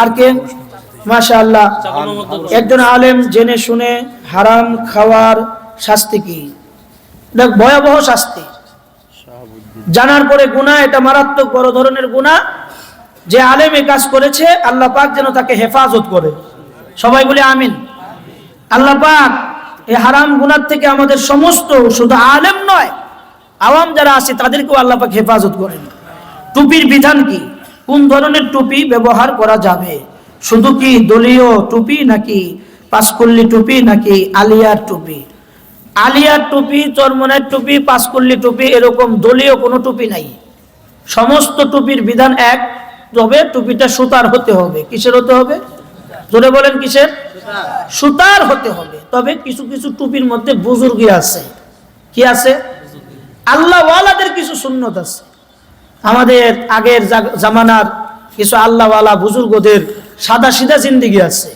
আর কে মাশাআল্লাহ একজন আলেম জেনে শুনে হারাম খাওয়ার শাস্তি কি? দেখ, ভয়াবহ শাস্তি। জানার পরে গুনাহ, এটা মারাত্মক বড় ধরনের গুনাহ। যে আলেম এই কাজ করেছে, আল্লাহ পাক যেন তাকে হেফাজত করে। সবাই বলে আমিন। আল্লাহ পাক এই হারাম গুনাহ থেকে আমাদের সমস্ত, শুধু আলেম নয়, আওয়াম যারা আছে তাদেরকেও আল্লাহ পাক হেফাজত করেন। টুপির বিধান কি? কোন ধরনের টুপি ব্যবহার করা যাবে? শুধু কি দলীয় টুপি, নাকি পাঁচকল্লি টুপি, নাকি আলিয়ার টুপি? আলিয়ার টুপি, চরমনের টুপি, পাঁচকল্লি টুপি, এরকম দলীয় কোনো টুপি নাই। সমস্ত টুপির বিধান এক, তবে টুপিটা সুতার হতে হবে। কিসের হতে হবে? জোরে বলেন, কিসের? সুতার হতে হবে। তবে কিছু কিছু টুপির মধ্যে বুজুর্গি আছে। কি আছে? আল্লাহ ওয়ালাদের কিছু সুন্নত আছে। আমাদের আগের জামানার কিছু আল্লাহওয়ালা বুজুর্গদের সাদা সিধা জিন্দিগি আছে,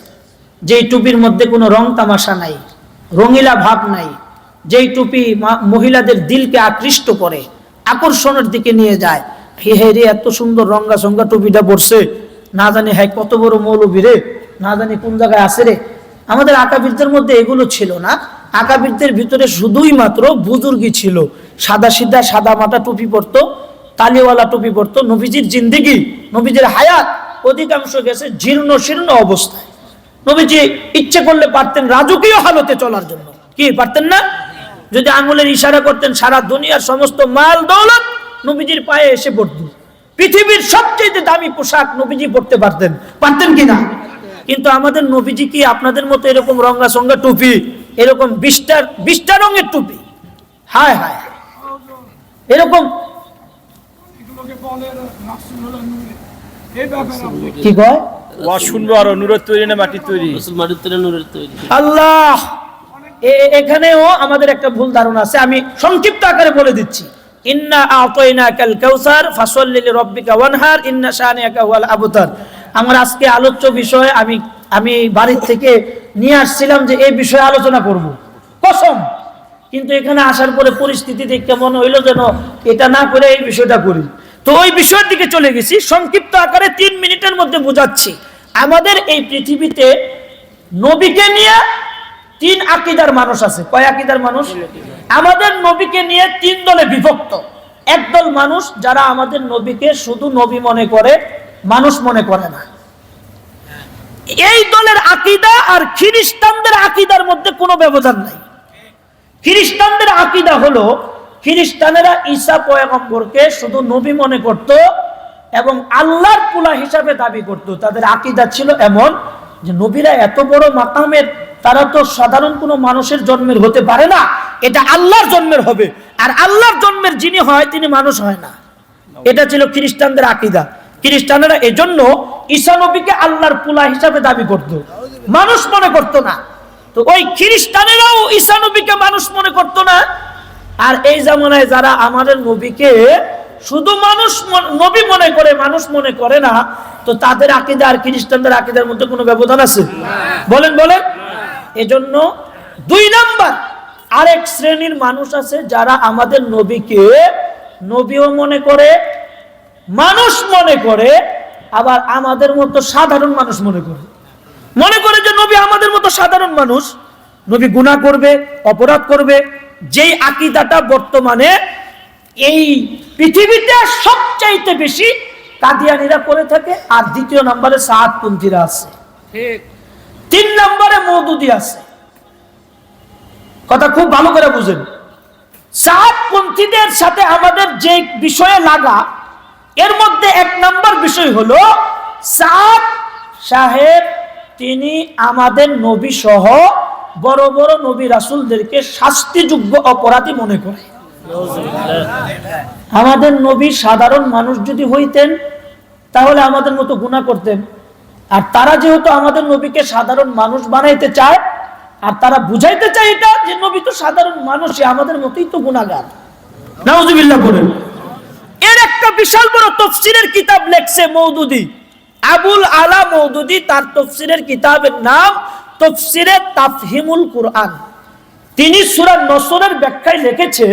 যেই টুপির মধ্যে কোনো রং তামাশা নাই, রঙিলা ভাব নাই, যেই টুপি মহিলাদের দিলকে আকৃষ্ট করে, আকর্ষণের দিকে নিয়ে যায়। হে রে, এত সুন্দর রঙ্গা সঙ্গা টুপিটা পরছে, না জানি হ্যাঁ কত বড় মৌলবী রে, না জানি কোন জায়গায় আছে রে। আমাদের আকাবিরদের মধ্যে এগুলো ছিল না। আকাবিরদের ভিতরে শুধুই মাত্র বুজুর্গি ছিল। সাদা সিধা সাদা মাটা টুপি পরতো, তালিওয়ালা টুপি পরতো। নবীজির জিন্দিগি, নবীজির হায়াত অধিকাংশ গেছে জীর্ণ শীর্ণ অবস্থায়। নবীজি ইচ্ছে করলে পারতেন রাজকীয় হালতে চলার জন্য। কি পারতেন না? যদি আঙুলের ইশারা করতেন, সারা দুনিয়ার সমস্ত মাল দৌলত নবীজির পায়ে এসে পড়ত। পৃথিবীর সবচেয়ে দামি পোশাক নবীজি পরতে পারতেন। পারতেন কিনা? কিন্তু আমাদের নবীজি কি আপনাদের মতো এরকম রঙা সঙ্গা টুপি, এরকম 20টা রঙের টুপি, হায় হায়, এরকম কি কয়? আল্লাহ, এখানেও আমাদের একটা ভুল ধারণা আছে। আমি সংক্ষিপ্ত আকারে বলে দিচ্ছি। ইন্না আতাইনাকাল কাউসার ফাসাল্লি লিরাব্বিকা ওয়ানহার ইন্না শানিআকা হুয়াল আবতার। আমার আজকে আলোচ্য বিষয় আমি বাড়ির থেকে নিয়ে আসছিলাম যে এই বিষয়ে আলোচনা করব, কসম। কিন্তু এখানে আসার পরে পরিস্থিতি দেখে মনে হইলো যেন এটা না করে এই বিষয়টা করি। তো ওই বিষয়ের দিকে চলে গেছি। সংক্ষিপ্ত আকারে 3 মিনিটের মধ্যে বোঝাচ্ছি। আমাদের এই পৃথিবীতে নবীকে নিয়ে 3 আকীদার মানুষ আছে। কয় আকীদার মানুষ? আমাদের নবীকে নিয়ে 3 দলে বিভক্ত। একদল মানুষ যারা আমাদের নবীকে শুধু নবী মনে করে, মানুষ মনে করে না। এই দলের আকীদা আর খ্রিস্টানদের আকীদার মধ্যে কোনো ব্যবধান নাই। খ্রিস্টানদের আকীদা হলো, খ্রিস্টানেরা ঈসা পয়গম্বরকে শুধু নবী মনে করত এবং আল্লাহর পুলা হিসাবে দাবি করত। তাদের আকীদা ছিল এমন যে নবীরা এত বড় মাকামের, তারা তো সাধারণ কোনো মানুষের জন্মের হতে পারে না, এটা আল্লাহর জন্মের হবে। আর আল্লাহর জন্মের যিনি হয় তিনি মানুষ হয় না। এটা ছিল খ্রিস্টানদের আকীদা। খ্রিস্টানেরা এজন্য ঈসা নবীকে আল্লাহর পুলা হিসাবে দাবি করত, মানুষ মনে করত না। তো ওই খ্রিস্টানেরাও ঈসা নবীকে মানুষ মনে করত না। আর এই জামানায় যারা আমাদের নবীকে শুধু নবী মনে করে, মানুষ মনে করে না, তো তাদের আকীদা আর খ্রিস্টানদের আকীদার মধ্যে কোনো ব্যবধান আছে? বলেন বলেন। এজন্য 2 নাম্বার আরেক শ্রেণীর মানুষ আছে যারা আমাদের নবীকে নবীও মনে করে, মানুষ মনে করে, আবার আমাদের মতো সাধারণ মানুষ মনে করে যে নবী আমাদের মতো সাধারণ মানুষ, নবী গুনাহ করবে, অপরাধ করবে। যেই আকীদাটা বর্তমানে এই পৃথিবীতে সবচাইতে বেশি কাদিয়ানীরা করে থাকে। আর 2 নম্বরে সাআদপন্থীরা আছে, ঠিক। 3 নম্বরে মওদুদি আছে। কথা খুব ভালো করে বুঝেন। সাআদপন্থীদের সাথে আমাদের যে বিষয়ে লাগা, এর মধ্যে 1 নম্বর বিষয় হলো সাআদ সাহেব তিনি আমাদের নবী সহ বড় বড় নবী রাসূলদেরকে শাস্তিযোগ্য অপরাধী মনে করে। আমাদের নবী সাধারণ মানুষ যদি হইতেন তাহলে আমাদের মতো গুনাহ করতেন। আর তারা যেহেতু আমাদের নবীকে সাধারণ মানুষ বানাইতে চায়, আর তারা বুঝাইতে চায় এটা যে নবী তো সাধারণ মানুষই, আমাদের মতোই তো গুনাহগার। নাউজুবিল্লাহ বলেন। এর একটা বিশাল বড় তাফসীরের কিতাব লেখছে মওদুদি, আবুল আলা মওদুদি। তার তাফসীরের কিতাবের নাম তাফসীরে তাফহিমুল কুরআন। তিনি সূরা নসরের ব্যাখ্যায় লিখেছে,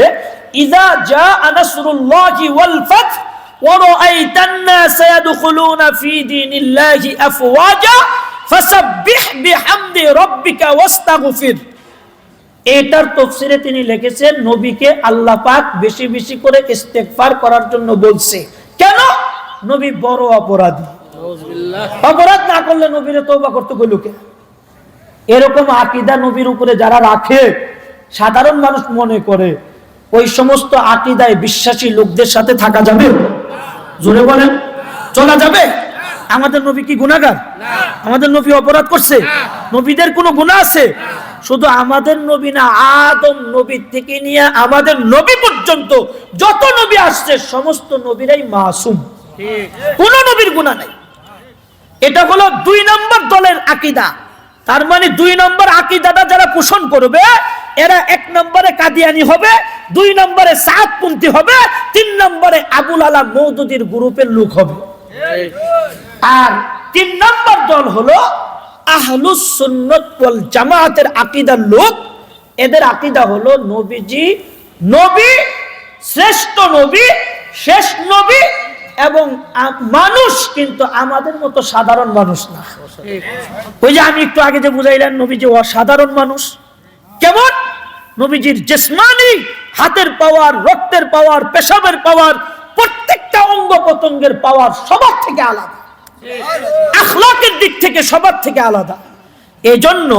ইযা জাআ নাসরুল্লাহি ওয়াল ফাতহ ওয়ারাআইতান নাস ইয়াদখুলুনা ফি দীনিল্লাহি আফওয়াজা ফাসাব্বিহ বিহামদি রাব্বিকা ওয়াস্তাগফির। এটার তাফসীরে তিনি লিখেছেন নবীকে আল্লাহ পাক বেশি বেশি করে ইস্তেগফার করার জন্য বলছে। কেন? নবী বড় অপরাধী, অপরাধ না করলে নবীরে তওবা করতে কইল কে? এরকম আকীদা নবীর উপরে যারা রাখে, সাধারণ মানুষ মনে করে ওই সমস্ত আকীদায় বিশ্বাসী লোকদের সাথে থাকা যাবে? জোরে বলেন, চলা যাবে? আমাদের নবী কি গুনাহগার? আমাদের নবী অপরাধ করছে? নবীদের কোনো গুনাহ আছে? শুধু আমাদের নবী না, আদম নবী থেকে নিয়ে আমাদের নবী পর্যন্ত যত নবী আসছে সমস্ত নবীরাই মাসুম, কোন নবীর গুনাহ নাই। এটা হলো 2 নম্বর দলের আকীদা। তার মানে 2 নম্বর আকীদাটা যারা পোষণ করবে এরা 1 নম্বরে কাদিয়ানি হবে, 2 নম্বরে সাতপন্থী হবে, 3 নম্বরে আবুল আলা মওদুদীর গ্রুপের লোক হবে। আর 3 নম্বর দল হলো আহলুস সুন্নাত ওয়াল জামাতের আকীদার লোক। এদের আকীদা হলো নবীজি নবী, শ্রেষ্ঠ নবী, শেষ নবী এবং মানুষ, কিন্তু আমাদের মতো সাধারণ মানুষ না। ওই যে আমি একটু আগে যে বুঝাইলাম নবীজি অসাধারণ মানুষ। কেমন? নবীজির জিসমানি হাতের পাওয়ার, রক্তের পাওয়ার, পেশাবের পাওয়ার, প্রত্যেকটা অঙ্গ প্রত্যঙ্গের পাওয়ার সবার থেকে আলাদা, আখলাকের দিক থেকে সবার থেকে আলাদা। এজন্য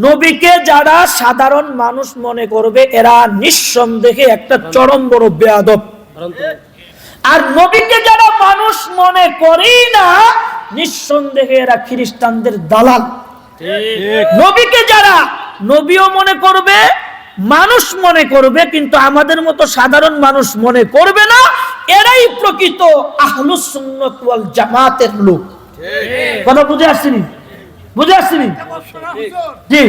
নবীকে যারা সাধারণ মানুষ মনে করবে এরা নিঃসন্দেহে একটা চরম বড় বেয়াদব। আর নবীকে যারা মানুষ মনে করেই না নিঃসন্দেহে এরা খ্রিস্টানদের দালাল। নবীকে যারা নবীও মনে করবে, মানুষ মনে করবে, কিন্তু আমাদের মতো সাধারণ মানুষ মনে করবে না, এরাই প্রকৃত আহলুস সুন্নাত ওয়াল জামাতের লোক। কথা বুঝে আসছেনি? বুঝে আসছেনি? জি।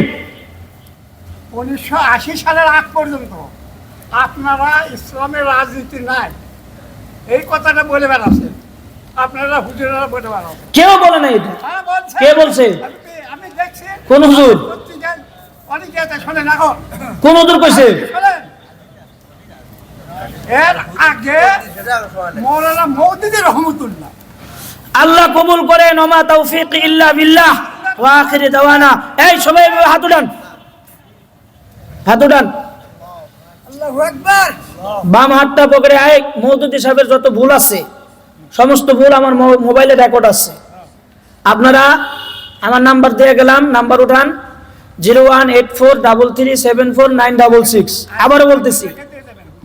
1980 সালের আগ পর্যন্ত আপনারা ইসলামের রাজনীতি নাই এই কথাটা বলে বেড়াচ্ছেন, আপনারা হুজুরেরা বলে বেড়াচ্ছেন। কেউ বলে না এটা। কে বলছে? আমি দেখছি। কোন হুজুর? অনেকে শোনেন এখন। কোন হুজুর কইছে? এর আগে মাওলানা মওদুদী রহমাতুল্লাহ। আল্লাহ কবুল করেন। ওমা তাওফীক ইল্লা বিল্লাহ ওয়া আখির দাওয়ানা। এই সবাই হাত উঠান, হাত উঠান। আল্লাহু আকবার। বাম হাতটা পকড়ে আয়। মওদুদী সাহেবের যত ভুল আছে সমস্ত ভুল আমার মোবাইলে রেকর্ড আছে। আপনারা আমার নাম্বার দিয়ে গেলাম, নাম্বার উঠান 01843374966। আবারও বলতেছি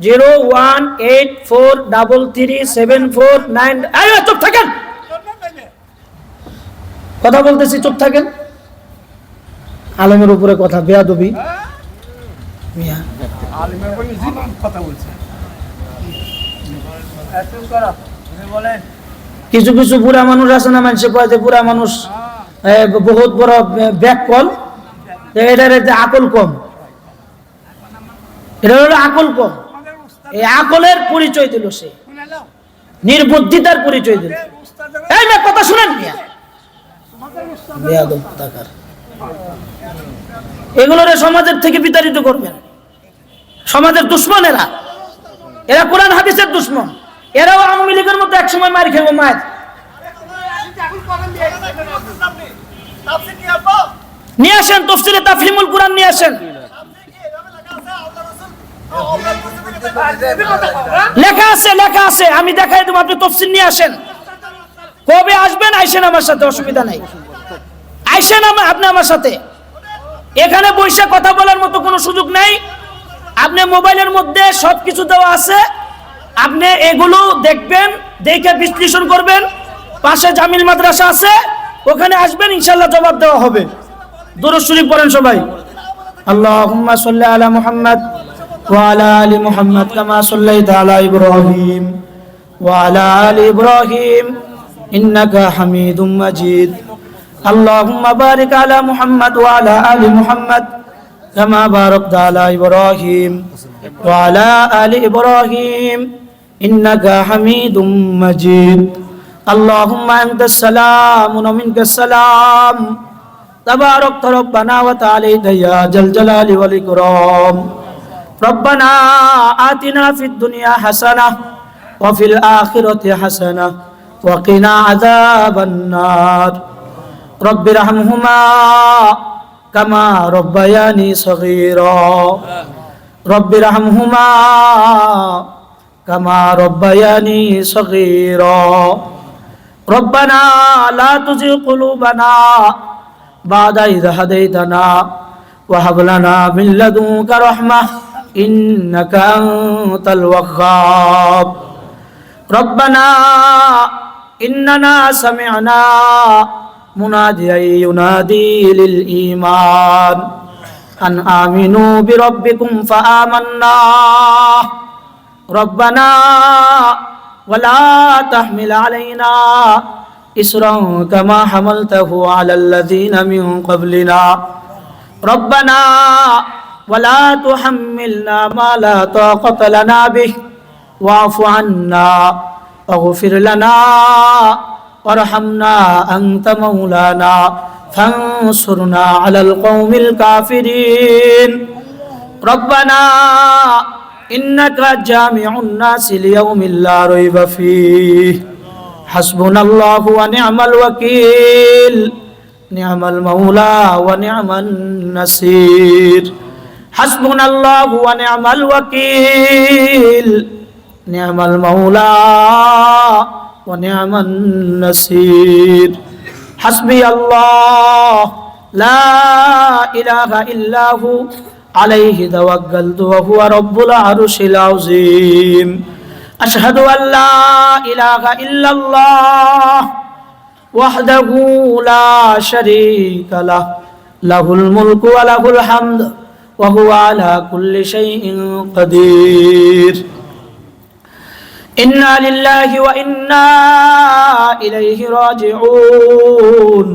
018433749। আরে চুপ থাকেন, কথা বলতেছি, চুপ থাকেন। আলমের উপরে কথা, বেয়াদবি। মিয়া আলিমের বলি জীবন কথা বলছে। এত করা বলেন। কিছু কিছু বুড়া মানুষ আছে না, মানুষে কয় যে বুড়া মানুষ বহুত বড় ব্যাক কল, এটার আকল কম। এটা হলো আকল কম। এই আকলের পরিচয় দিল সে, নির্বুদ্ধিতার পরিচয় দিল। এই না কথা শুনেন মিয়া, বেয়াদব কোথাকার। এগুলোর সমাজের থেকে বিতাড়িত করবেন। সমাজের দুশ্মন এরা, এরা কোরআন হাদিসের দুশ্মন। এরাও আওয়ামী লীগের মতো একসময় মার খেয়ে মায়ের। নিয়ে আসেন তাফসীরে তাফহিমুল কোরআন, নিয়ে আসেন। লেখা আছে, লেখা আছে, আমি দেখাই দেবো। আপনি তাফসীর নিয়ে আসেন। কবে আসবেন? আইসেন আমার সাথে, অসুবিধা নাই। আইসেন আপনি আমার সাথে। এখানে বসে কথা বলার মতো কোনো সুযোগ নাই। আপনি মোবাইলের মধ্যে সবকিছু দেওয়া আছে, আপনি এগুলো দেখবেন, দেখে বিশ্লেষণ করবেন। পাশে জামিল মাদ্রাসা আছে, ওখানে আসবেন, ইনশাআল্লাহ জবাব দেওয়া হবে। দুরূদ শরীফ পড়েন সবাই। আল্লাহুম্মা সাল্লি আলা মুহাম্মাদ ওয়া আলা আলি মুহাম্মাদ কামা সাল্লাইতা আলা ইব্রাহিম ওয়া আলা আলি ইব্রাহিম ইন্নাকা হামিদুম মাজিদ। আল্লাহুম্মা বারিক আলা মুহাম্মাদ ওয়া আলা আলি মুহাম্মাদ কামা বারাকতা আলা ইব্রাহিম ওয়া আলা আলি ইব্রাহিম ইন্নাকা হামিদুম মাজিদ। আল্লাহুম্মা আনতাস সালাম ওয়া মিনকাস সালাম তাবারাকতা রব্বানা ওয়া তাআলাইতা ইয়া জাল জালালি ওয়াল ইকরাম। রব্বানা আতিনা ফিদ দুনিয়া হাসানাহ وفي الآخرة حسنة وقنا عذاب النار رب ارحمهما كما ربياني صغيرا رب ارحمهما كما ربياني صغيرا ربنا لا تزغ قلوبنا بعد إذ هديتنا وهب لنا من لدنك رحمة إنك أنت الوهاب ربنا إننا سمعنا مناديا ينادي للإيمان أن آمنوا بربكم فآمنا ربنا ولا تحمل علينا إصرا كما حملته على الذين من قبلنا ربنا ولا تحملنا ما لا طاقة لنا به واعف عنا واغفر لنا وارحمنا أنت مولانا فانصرنا على القوم الكافرين ربنا إنك جامع الناس ليوم لا ريب فيه حسبنا الله ونعم الوكيل نعم المولى ونعم النصير حسبنا الله ونعم الوكيل نعم المولى ونعم النصير حسبي الله لا إله إلا هو عليه توكلت وهو رب العرش العظيم أشهد أن لا إله إلا الله وحده لا شريك له له الملك وله الحمد وهو على كل شيء قدير إنا لله وإنا إليه راجعون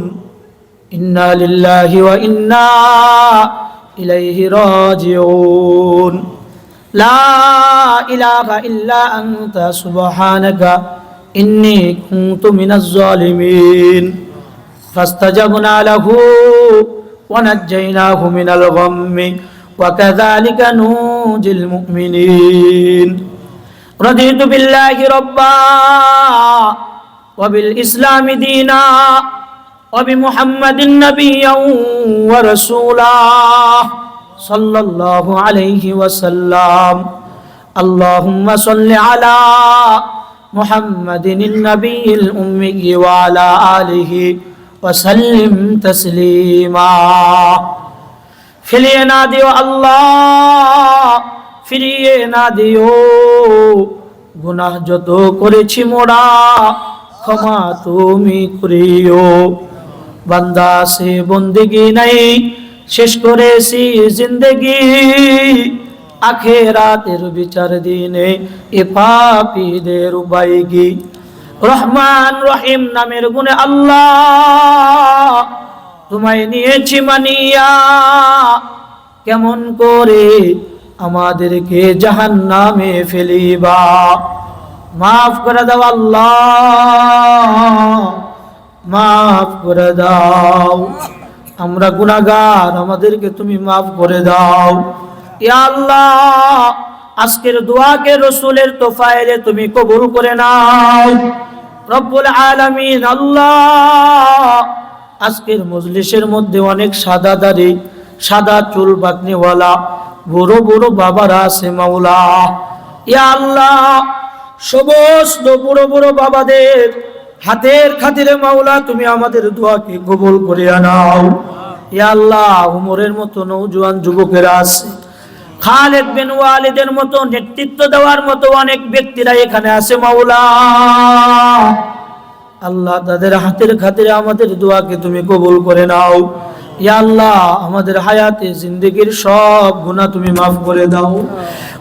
إنا لله وإنا إليه راجعون لا إله إلا أنت سبحانك إني كنت من الظالمين فاستجبنا له ونجيناه من الغم وكذلك ننجي المؤمنين رضيت بالله ربا وبالإسلام دينا وبمحمد نبيا ورسولا صلى الله عليه وسلم اللهم صل على محمد النبي الأمي وعلى آله وسلم تسليما ফিরিয়ে না দিও আল্লাহ ফিরিয়ে না দিও গুনাহ যত করেছি মোরা ক্ষমা তুমি করিও বান্দা সে বন্দেগি নাই শেষ করেছি জিন্দেগি আখেরাতের বিচার দিনে এ পাপীদের উবাইগি রহমান রহিম নামের গুণে আল্লাহ তোমায় নিয়েছি মানিয়া কেমন করে আমাদেরকে জাহান্নামে ফেলিবা মাফ করে দাও আল্লাহ মাফ করে দাও আমরা গুনাহগার আমাদেরকে তুমি মাফ করে দাও ইয়া আল্লাহ আজকের দোয়াকে রাসূলের তোফায়েলে তুমি কবুল করে নাও রব্বুল আলামিন আল্লাহ আজকের মজলিসের মধ্যে অনেক সাদা দাড়ি সাদা চুল বাকনিওয়ালা বড় বড় বাবারা আছে মাওলা ইয়া আল্লাহ সমস্ত বড় বড় বাবাদের হাতের খাতিরে মাওলা তুমি আমাদের দোয়াকে কবুল করে নাও ইয়া আল্লাহ উমরের মতো নওজোয়ান যুবকেরা আছে খালিদ বিন ওয়ালিদের মতো নেতৃত্ব দেওয়ার মতো অনেক ব্যক্তিরা এখানে আছে মাওলা আল্লাহ তাদের হাতের খাতিরে আমাদের দোয়াকে তুমি কবুল করে নাও ইয়া আল্লাহ আমাদের হায়াতে জিন্দেগীর সব গুনাহ তুমি মাফ করে দাও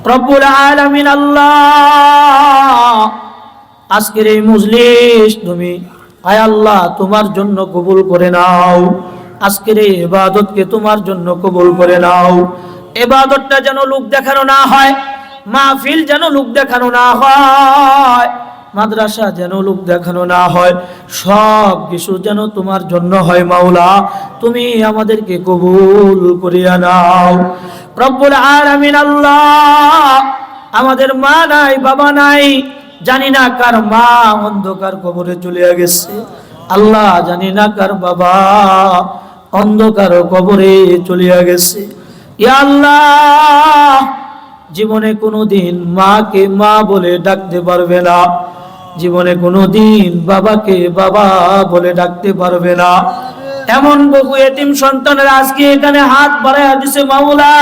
রব্বুল আলামিন আল্লাহ আজকের এই মজলিস তুমি আয় আল্লাহ তোমার জন্য কবুল করে নাও আজকের এই ইবাদতকে তোমার জন্য কবুল করে নাও ইবাদতটা যেন লোক দেখানো না হয় মাহফিল যেন লোক দেখানো না হয় মাদ্রাসা যেন লোক দেখানো না হয় সব কিছু যেন তোমার জন্য হয় মাওলা তুমি আমাদেরকে কবুল করিয়া নাও রব্বুল আলামিন আল্লাহ আমাদের মা নাই বাবা নাই জানি না কার মা অন্ধকার কবরে চলে গেছে, আল্লাহ জানি না কার বাবা অন্ধকার কবরে চলে গেছে। ইয়া আল্লাহ, জীবনে কোনোদিন মাকে মা বলে ডাকতে পারবে না, জীবনে কোনোদিন বাবাকে বাবা বলে ডাকতে পারবে না। এমন বহু এতিম সন্তানের আজকে এখানে হাত বাড়ায় দিছে মাওলা,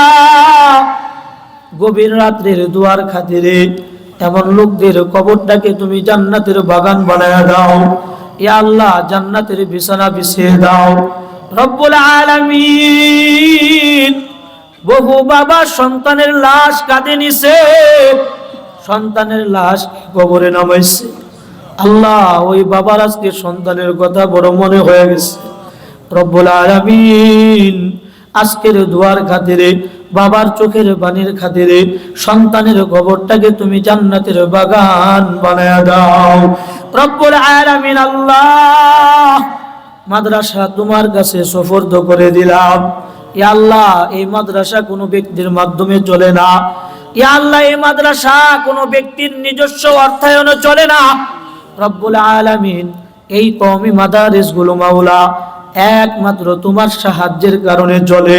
গভীর রাত্রের দুয়ার খাতিরে এমন লোকদের কবরটাকে তুমি জান্নাতের বাগান বানায়া দাও। ইয়া আল্লাহ, জান্নাতের বিছানা বিছিয়ে দাও রব্বুল আলামিন। বহু বাবা সন্তানের লাশ কাঁধে নিছে, সন্তানের লাশ কবরে নামাইছে। আল্লাহ, ওই বাবার আজকে সন্তানের কথা বড় মনে হয়ে গেছে রব্বুল আলামিন। আজকের দুয়ার খাতিরে, বাবার চোখের পানির খাতিরে সন্তানের কবরটাকে তুমি জান্নাতের বাগান বানায়া দাও রব্বুল আলামিন। আল্লাহ, মাদ্রাসা তোমার কাছে সুপর্দ করে দিলাম। ইয়া আল্লাহ, এই মাদ্রাসা কোনো ব্যক্তির মাধ্যমে চলে না। ইয়া আল্লাহ, এই মাদ্রাসা কোনো ব্যক্তির নিজস্ব অর্থায়নে চলে না রব্বুল আলামিন। এই কওমি মাদারিসগুলো মাওলা একমাত্র তোমার সাহায্যের কারণে চলে,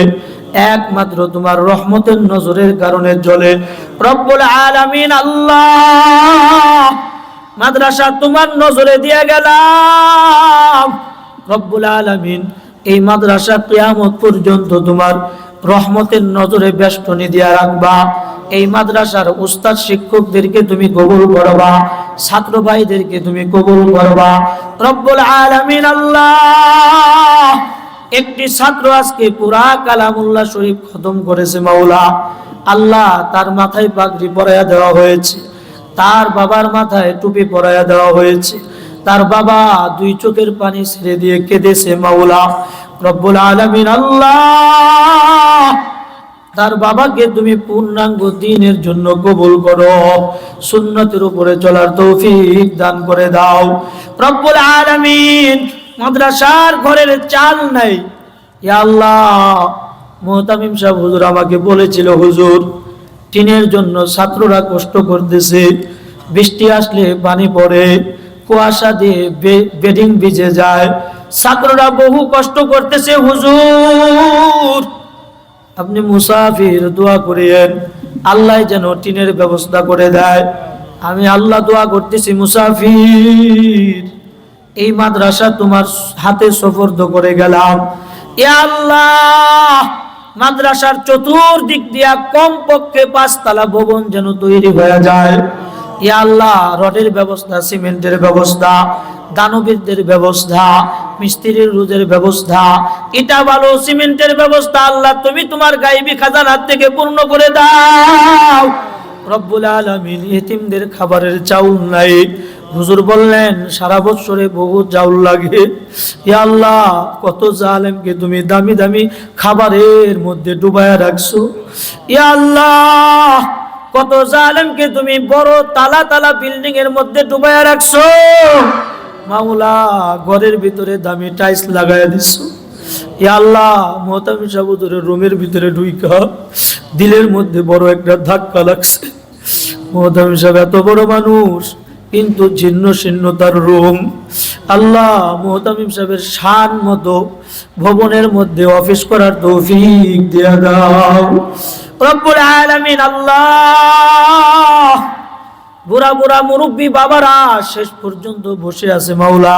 একমাত্র তোমার রহমতের নজরের কারণে চলে রব্বুল আলামিন। আল্লাহ, মাদ্রাসা তোমার নজরে দিয়ে গেলাম রব্বুল আলামিন। এই মাদ্রাসা কিয়ামত পর্যন্ত তোমার রহমতের নজরে বেষ্টনী দিয়া রাখবা। এই মাদ্রাসার উস্তাদ শিক্ষকদেরকে তুমি কবুল করবা, ছাত্র ভাইদেরকে তুমি কবুল করবা রব্বুল আলামিন। আল্লাহ, একটি ছাত্র আজকে পুরা কালামুল্লাহ শরীফ খতম করেছে মাওলা। আল্লাহ, তার মাথায় পাগড়ি পরাইয়া দেওয়া হয়েছে, তার বাবার মাথায় টুপি পরাইয়া দেওয়া হয়েছে, তার বাবা দুই চোখের পানি ছেড়ে দিয়ে কেঁদেছে মাওলা রব্বুল আলামিন। আল্লাহ, তার বাবাকে তুমি পূর্ণাঙ্গ দ্বীনের জন্য কবুল করো, সুন্নতের উপরে চলার তৌফিক দান করে দাও রব্বুল আলামিন। মাদ্রাসার ঘরের চাল নাই, ইয়া আল্লাহ। মুহতামিম সাহেব হুজুর আমাকে বলেছিল, হুজুর টিনের জন্য ছাত্ররা কষ্ট করতেছে, বৃষ্টি আসলে পানি পড়ে, কুয়াশা দিয়ে বেডিং ভিজে যায়, ছাত্ররা বহু কষ্ট করতেছে হুজুর, আপনি মুসাফির দোয়া করিয়েন, আল্লাহ যেন টিনের ব্যবস্থা করে দেয়। আমি আল্লাহ দোয়া করতেছি, মুসাফির এই মাদ্রাসা তোমার হাতে সুপর্দ করে গেলাম। ইয়া আল্লাহ, মাদ্রাসার চতুর্দিক দিয়া কমপক্ষে 5 তলা ভবন যেন তৈরি হয়ে যায়। ইয়া আল্লাহ, রডের ব্যবস্থা, সিমেন্টের ব্যবস্থা, দানবীরদের ব্যবস্থা, মিস্ত্রির রোজের ব্যবস্থা, ইটা বালু সিমেন্টের ব্যবস্থা আল্লাহ তুমি তোমার গায়বী খাজানা থেকে পূর্ণ করে দাও রব্বুল আলামিন। এতিমদের খাবারের চাউল নাই, হুজুর বললেন সারা বছরে বহু চাউল লাগে। ইয়া আল্লাহ, কত জালেমকে তুমি দামি দামি খাবারের মধ্যে ডুবায়া রাখছো। ইয়া আল্লাহ, কত জালেমকে তুমি বড় তালা তালা বিল্ডিং এর মধ্যে ডুবায়া রাখছো মাওলা, ঘরের ভিতরে দামি টাইলস লাগায়া দিছো। ইয়া আল্লাহ, মুহতামিম সাহেব হুজুরের রুমের ভিতরে ঢুইকা দিলের মধ্যে বড় একটা ধাক্কা লাগছে। মুহতামিম সাহেব এত বড় মানুষ, কিন্তু ছিন্ন ছিন্ন তার রুম। আল্লাহ, মুহতামিম সাহেবের শান মতো ভবনের মধ্যে অফিস করার তৌফিক দিয়া দাও রব্বুল আলামিন। আল্লাহ, বুড়া বুড়া মুরব্বী বাবারা শেষ পর্যন্ত বসে আছে মাওলা,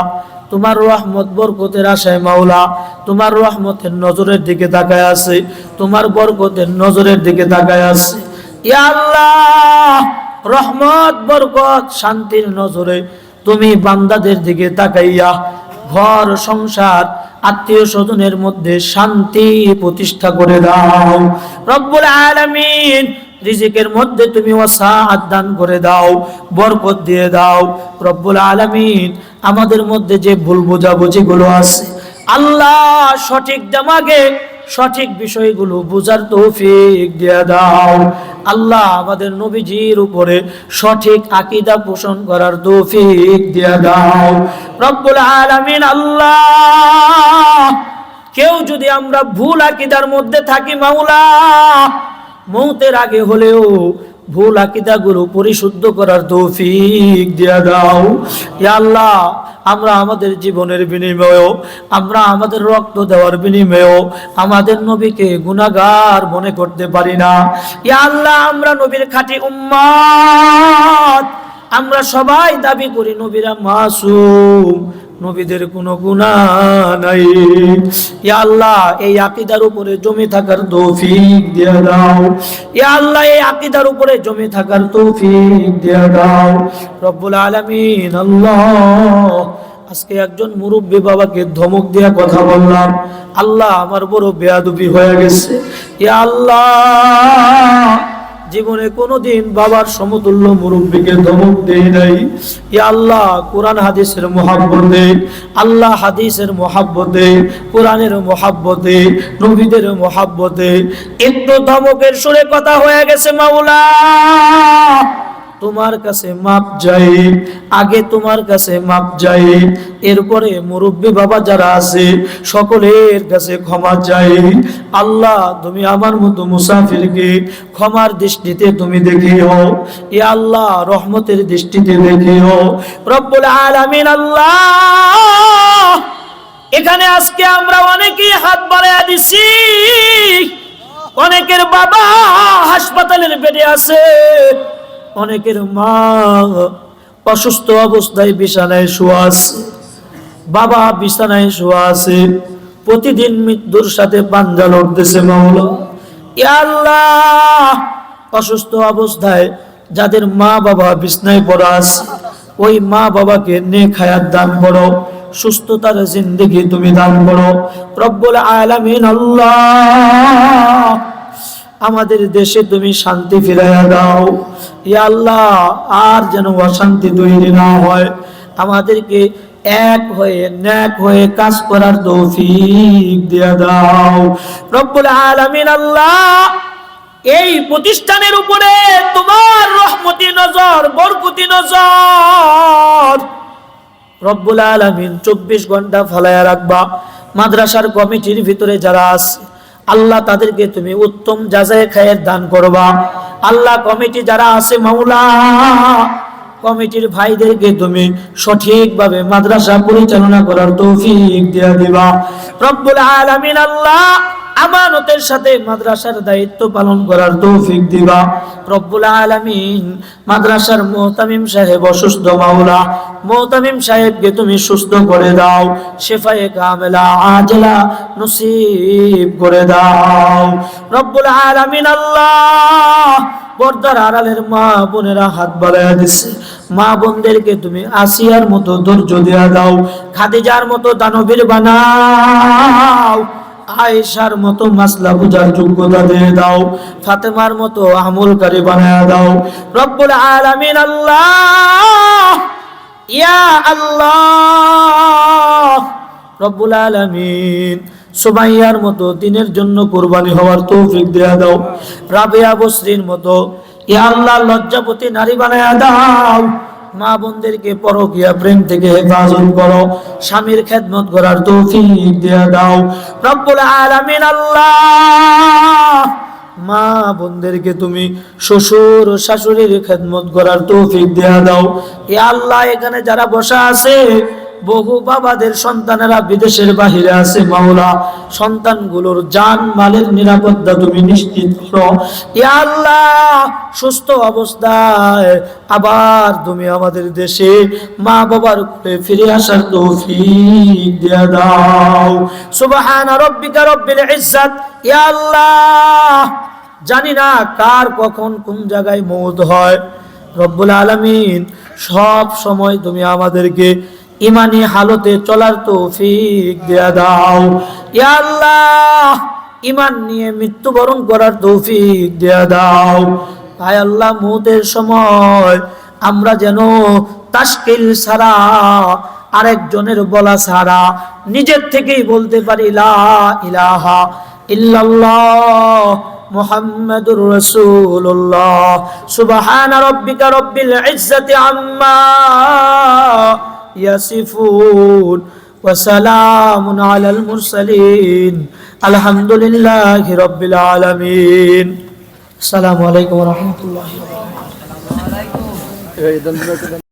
তোমার রহমত বরকতের আশায় মাওলা, তোমার রহমতের নজরের দিকে তাকায় আছে, তোমার বরকতের নজরের দিকে তাকায় আছে। ইয়া আল্লাহ, রহমত বরকত শান্তির নজরে তুমি বান্দাদের দিকে তাকাইয়া ঘর সংসার আত্মীয় স্বজনের মধ্যে শান্তি প্রতিষ্ঠা করে দাও রব্বুল আলামিন। রিজিকের মধ্যে তুমি ওয়াসাআত দান করে দাও, বরকত দিয়ে দাও রব্বুল আলামিন। আমাদের মধ্যে যে ভুল বোঝাবুঝি গুলো আছে আল্লাহ, সঠিক দিমাগে সঠিক বিষয়গুলো বুঝার তৌফিক দিয়ে দাও আল্লাহ। আমাদের নবীজির উপরে সঠিক আকীদা পোষণ করার তৌফিক দিয়ে দাও রব্বুল আলামিন। আল্লাহ, কেউ যদি আমরা ভুল আকীদার মধ্যে থাকি মাওলা, মৌতের আগে হলেও ভুল আকীদাগুলো পরিশুদ্ধ করার তৌফিক দিয়া দাও। ইয়া আল্লাহ, আমরা আমাদের জীবনের বিনিময়েও, আমরা আমাদের রক্ত দেওয়ার বিনিময়েও আমাদের নবীকে গুনাহগার মনে করতে পারি না। ইয়া আল্লাহ, আমরা নবীর খাঁটি উম্মত, আমরা সবাই দাবি করি নবীরা মাসুম, নবীদের কোনো গুনাহ নাই। ইয়া আল্লাহ, এই আকীদার উপরে জমে থাকার তৌফিক দিয়ে দাও। ইয়া আল্লাহ, এই আকীদার উপরে জমে থাকার তৌফিক দিয়ে দাও রব্বুল আলামিন। আল্লাহ, আজকে একজন মুরব্বী বাবাকে ধমক দেয়া কথা বললাম, আল্লাহ আমার বড় বেয়াদবি হয়ে গেছে। ইয়া আল্লাহ, জীবনে কোনোদিন বাবার সমতুল্য মুরব্বীকে ধমক দেই নাই। ইয়া আল্লাহ, কোরআন হাদিসের মহব্বতে, আল্লাহ হাদিসের মহব্বতে, কোরআনের মহব্বতে, নবীদের মহব্বতে একটু ধমকের সুরে কথা হয়ে গেছে মাওলা, তোমার কাছে মাপ চাই, আগে তোমার কাছে মাপ চাই, এরপরে মুরব্বী বাবা যারা আছে সকলের কাছে ক্ষমা চাই। আল্লাহ, তুমি আমার মতো মুসাফিরকে ক্ষমার দৃষ্টিতে তুমি দেখিও। ইয়া আল্লাহ, রহমতের দৃষ্টিতে দেখিও রব্বুল আলামিন। আল্লাহ, এখানে আজকে আমরা অনেকেই হাত বাড়াইয়া দিছি, অনেকের বাবা হাসপাতালের বেডে আছে, অনেকের মা অসুস্থ অবস্থায় বিছানায় শোয়া আছে, বাবা বিছানায় শোয়া আছে, প্রতিদিন মৃত্যুর সাথে পাঞ্জা লড়তেছে মাওলা। ইয়া আল্লাহ, অসুস্থ অবস্থায় যাদের মা বাবা বিছানায় পড়া আছে, ওই মা বাবাকে নেক হায়াত দান করো, সুস্থতার জিন্দেগি তুমি দান করো রব্বুল আলামিন। আল্লাহ, আমাদের দেশে তুমি শান্তি ফিরাইয়া দাও। ইয়া আল্লাহ, আর যেন অশান্তি তৈরি না হয়, আমাদেরকে এক হয়ে নেক হয়ে কাজ করার তৌফিক দিয়ে দাও রব্বুল আলামিন। আল্লাহ, এই প্রতিষ্ঠানের উপরে তোমার রহমতি নজর, বরকতি নজর রব্বুল আলামিন 24 ঘন্টা ফলায়া রাখবা। মাদ্রাসার কমিটির ভিতরে যারা আছে আল্লাহ, তাদেরকে তুমি উত্তম যাচাই খায়ের দান করবা। আল্লাহ, কমিটি যারা আছে মাওলা, কমিটির ভাইদেরকে তুমি সঠিকভাবে মাদ্রাসা পরিচালনা করার তৌফিক দিয়ে দিবা রব্বুল আলামিন। আল্লাহ, আমানতের সাথে মাদ্রাসার দায়িত্ব পালন করার তৌফিক দিবা রব্বুল আলামিন। মাদ্রাসার মুহতামিম সাহেব অসুস্থ মাওলা, মুহতামিম সাহেবকে তুমি সুস্থ করে দাও, শিফায়ে কামেলা আজলা নসিব করে দাও রব্বুল আলামিন। আল্লাহ, পর্দার আড়ালের মা বোনেরা হাত বাড়াইয়া দিছে, মা বোনদেরকে তুমি আসিয়ার মতো ধৈর্য দেয়া দাও, খাদিজার মতো দানবীর বানাও, আয়েশার মতো মাসলা বুঝার যোগ্যতা দিয়ে দাও, ফাতেমার মতো আমলকারী বানায়া দাও রব্বুল আলামিন। আল্লাহ, ইয়া আল্লাহ রব্বুল আলামিন, সুমাইয়ার মতো দিনের জন্য কুরবানি হওয়ার তৌফিক দেয়া দাও, রাবিয়া বসরির মতো ইয়া আল্লাহ লজ্জাপতি নারী বানায়া দাও, মা বোনদেরকে পরকীয়া প্রেম থেকে হেফাজত করো, স্বামীর খেদমত করার তৌফিক দেয়া দাও রব্বুল আলামিন। আল্লাহ, মা বোনদেরকে তুমি শ্বশুর শাশুড়ির খেদমত করার তৌফিক দেয়া দাও। ইয়া আল্লাহ, এখানে যারা বসা আছে বহু বাবাদের সন্তানেরা বিদেশের বাহিরে আছে মাওলা, সন্তানগুলোর জান মালের নিরাপত্তা তুমি নিশ্চিত করো ইয়া আল্লাহ। সুস্থ অবস্থায় আবার তুমি আমাদের দেশে মা বাবার কোলে ফিরে আসার তৌফিক দিয়ে দাও সুবহানা রাব্বিকা রব্বিল ইজ্জাত। ইয়া আল্লাহ, জানি না কার কখন কোন জায়গায় মওত হয় রব্বুল আলামিন, সব সময় তুমি আমাদেরকে ইমানি হালতে চলার তৌফিক দেয়া দাও ইয়া আল্লাহ, ইমান নিয়ে মৃত্যুবরণ করার তৌফিক দেয়া দাও। তাই আল্লাহ, মওতের সময় আমরা যেন তাশকিল ছাড়া, আরেকজনের বলা ছাড়া নিজের থেকেই বলতে পারি লা ইলাহা ইল্লাল্লাহ মুহাম্মাদুর রাসূলুল্লাহ। সুবহানা রাব্বিকা রব্বিল ইজ্জাতি আম্মা ইয়াসিফুন ওয়া সালামুন আলাল মুরসালিন আলহামদুলিল্লাহি রাব্বিল আলামিন। আসসালামু আলাইকুম ওয়া রাহমাতুল্লাহি ওয়া বারাকাতুহু। এই ধন্যবাদ